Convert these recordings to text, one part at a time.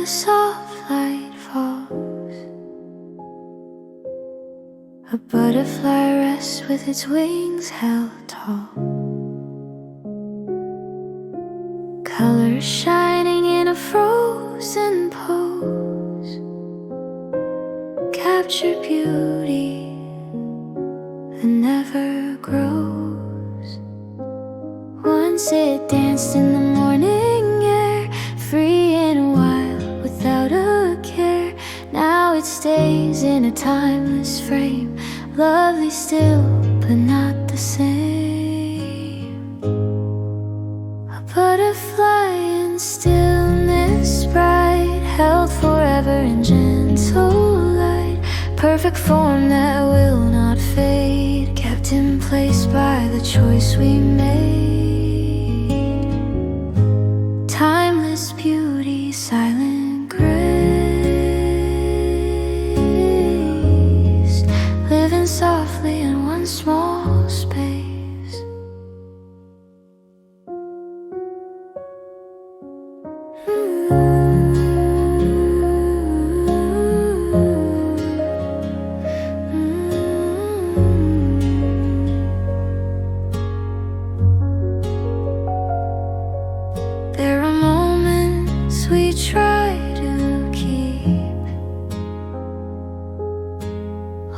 soft light falls, a butterfly rests with its wings held tall, colors shining in a frozen pose, capture beauty that never grows. Once it danced in the morning air, free and wild without a care. Now it stays in a timeless frame, lovely still but not the same. A butterfly in stillness bright, held forever in gentle light, perfect form that will not fade, kept in place by the choice we made. Timeless beauty, silent grace, living softly in one small space. There are moments we try to keep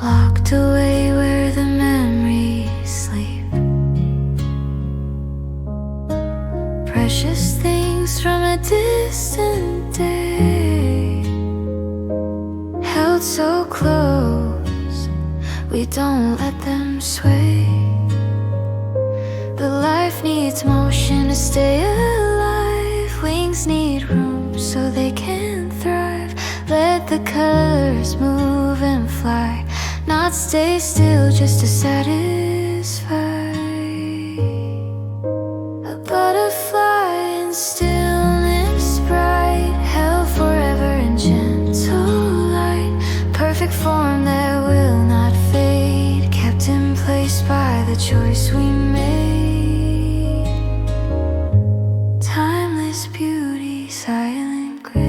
locked away where the memories sleep, precious things from a distant day, held so close we don't let them sway. But life needs motion to stay alive, wings need room so they can thrive. Let the colors move and fly, not stay still just to satisfy. A butterfly in stillness bright, held forever in gentle light, perfect form that will not fade, kept in place by the choice we made. Timeless beauty, silent grace,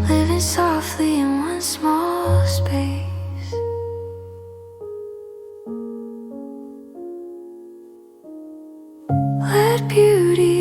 living softly in one small space. Let beauty